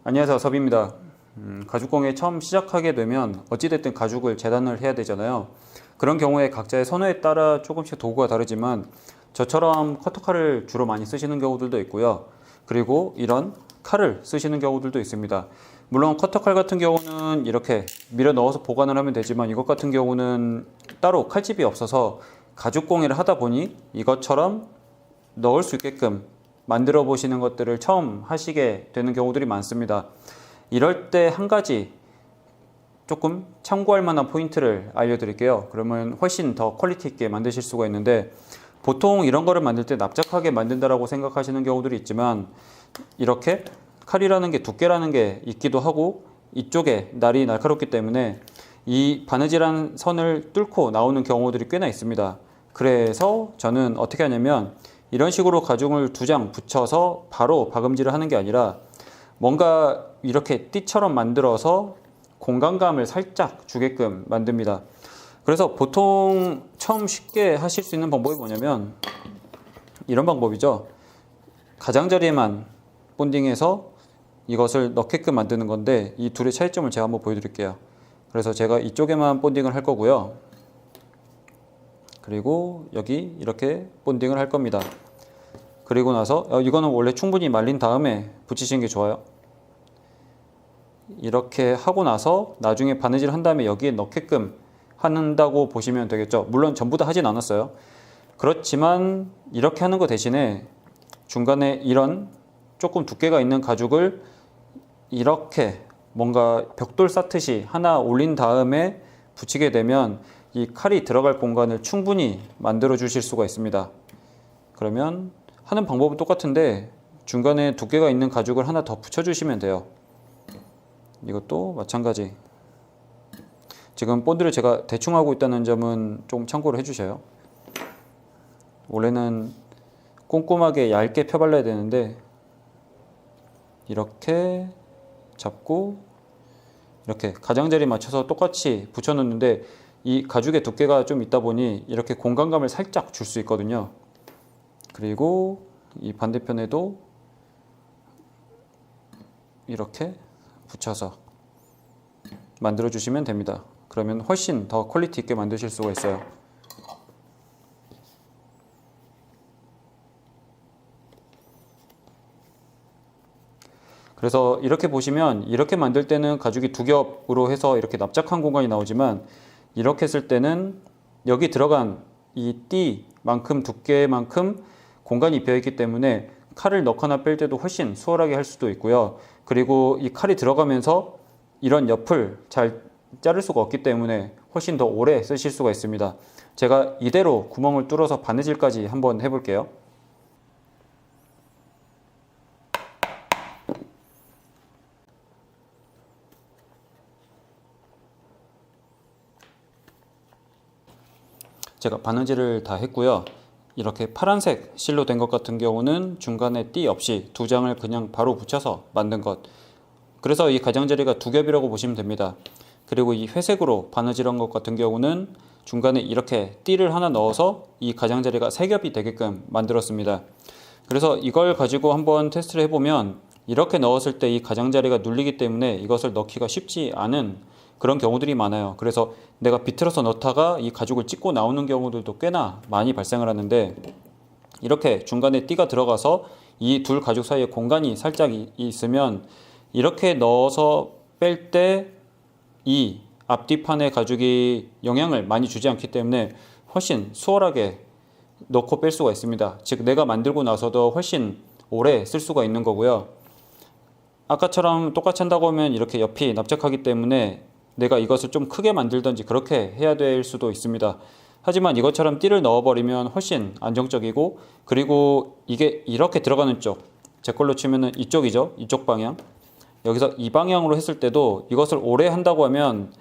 안녕하세요, 섭입니다. 가죽공예 처음 시작하게 되면 어찌됐든 가죽을 재단을 해야 되잖아요. 그런 경우에 각자의 선호에 따라 조금씩 도구가 다르지만 저처럼 커터칼을 주로 많이 쓰시는 경우들도 있고요. 그리고 이런 칼을 쓰시는 경우들도 있습니다. 물론 커터칼 같은 경우는 이렇게 밀어 넣어서 보관을 하면 되지만 이것 같은 경우는 따로 칼집이 없어서 가죽공예를 하다 보니 이것처럼 넣을 수 있게끔 만들어 보시는 것들을 처음 하시게 되는 경우들이 많습니다. 이럴 때 한 가지 조금 참고할 만한 포인트를 알려드릴게요. 그러면 훨씬 더 퀄리티 있게 만드실 수가 있는데, 보통 이런 거를 만들 때 납작하게 만든다라고 생각하시는 경우들이 있지만 이렇게 칼이라는 게 두께라는 게 있기도 하고 이쪽에 날이 날카롭기 때문에 이 바느질한 선을 뚫고 나오는 경우들이 꽤나 있습니다. 그래서 저는 어떻게 하냐면 이런 식으로 가죽을 2장 붙여서 바로 박음질을 하는 게 아니라 뭔가 이렇게 띠처럼 만들어서 공간감을 살짝 주게끔 만듭니다. 그래서 보통 처음 쉽게 하실 수 있는 방법이 뭐냐면 이런 방법이죠. 가장자리에만 본딩해서 이것을 넣게끔 만드는 건데, 이 둘의 차이점을 제가 한번 보여드릴게요. 그래서 제가 이쪽에만 본딩을 할 거고요. 그리고 여기 이렇게 본딩을 할 겁니다. 그리고 나서 이거는 원래 충분히 말린 다음에 붙이시는 게 좋아요. 이렇게 하고 나서 나중에 바느질 한 다음에 여기에 넣게끔 한다고 보시면 되겠죠. 물론 전부 다 하진 않았어요. 그렇지만 이렇게 하는 거 대신에 중간에 이런 조금 두께가 있는 가죽을 이렇게 뭔가 벽돌 쌓듯이 하나 올린 다음에 붙이게 되면 이 칼이 들어갈 공간을 충분히 만들어 주실 수가 있습니다. 그러면 하는 방법은 똑같은데 중간에 두께가 있는 가죽을 하나 더 붙여 주시면 돼요. 이것도 마찬가지. 지금 본드를 제가 대충 하고 있다는 점은 좀 참고를 해주셔요. 원래는 꼼꼼하게 얇게 펴발라야 되는데 이렇게 잡고 이렇게 가장자리 맞춰서 똑같이 붙여놓는데 이 가죽의 두께가 좀 있다 보니 이렇게 공간감을 살짝 줄 수 있거든요. 그리고 이 반대편에도 이렇게 붙여서 만들어 주시면 됩니다. 그러면 훨씬 더 퀄리티 있게 만드실 수가 있어요. 그래서 이렇게 보시면 이렇게 만들 때는 가죽이 두 겹으로 해서 이렇게 납작한 공간이 나오지만 이렇게 했을 때는 여기 들어간 이 띠만큼 두께만큼 공간이 비어있기 때문에 칼을 넣거나 뺄 때도 훨씬 수월하게 할 수도 있고요. 그리고 이 칼이 들어가면서 이런 옆을 잘 자를 수가 없기 때문에 훨씬 더 오래 쓰실 수가 있습니다. 제가 이대로 구멍을 뚫어서 바느질까지 한번 해볼게요. 제가 바느질을 다 했고요. 이렇게 파란색 실로 된 것 같은 경우는 중간에 띠 없이 2장을 그냥 바로 붙여서 만든 것. 그래서 이 가장자리가 두 겹이라고 보시면 됩니다. 그리고 이 회색으로 바느질한 것 같은 경우는 중간에 이렇게 띠를 하나 넣어서 이 가장자리가 3겹이 되게끔 만들었습니다. 그래서 이걸 가지고 한번 테스트를 해보면 이렇게 넣었을 때 이 가장자리가 눌리기 때문에 이것을 넣기가 쉽지 않은 그런 경우들이 많아요. 그래서 내가 비틀어서 넣다가 이 가죽을 찢고 나오는 경우들도 꽤나 많이 발생을 하는데, 이렇게 중간에 띠가 들어가서 이 둘 가죽 사이에 공간이 살짝 있으면 이렇게 넣어서 뺄 때 이 앞뒤판의 가죽이 영향을 많이 주지 않기 때문에 훨씬 수월하게 넣고 뺄 수가 있습니다. 즉 내가 만들고 나서도 훨씬 오래 쓸 수가 있는 거고요. 아까처럼 똑같이 한다고 하면 이렇게 옆이 납작하기 때문에 내가 이것을 좀 크게 만들든지 그렇게 해야 될 수도 있습니다. 하지만 이것처럼 띠를 넣어버리면 훨씬 안정적이고, 그리고 이게 이렇게 들어가는 쪽, 제 걸로 치면은 이쪽이죠. 이쪽 방향. 여기서 이 방향으로 했을 때도 이것을 오래 한다고 하면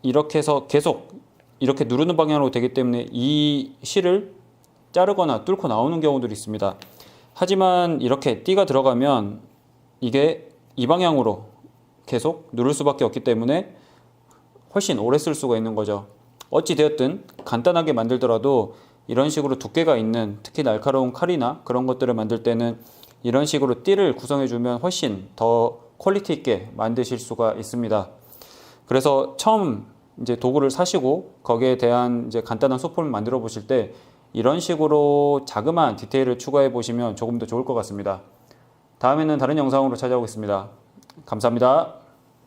이렇게 해서 계속 이렇게 누르는 방향으로 되기 때문에 이 실을 자르거나 뚫고 나오는 경우들이 있습니다. 하지만 이렇게 띠가 들어가면 이게 이 방향으로 계속 누를 수밖에 없기 때문에 훨씬 오래 쓸 수가 있는 거죠. 어찌 되었든 간단하게 만들더라도 이런 식으로 두께가 있는, 특히 날카로운 칼이나 그런 것들을 만들 때는 이런 식으로 띠를 구성해주면 훨씬 더 퀄리티 있게 만드실 수가 있습니다. 그래서 처음 이제 도구를 사시고 거기에 대한 이제 간단한 소품을 만들어 보실 때 이런 식으로 자그마한 디테일을 추가해 보시면 조금 더 좋을 것 같습니다. 다음에는 다른 영상으로 찾아오겠습니다. 감사합니다.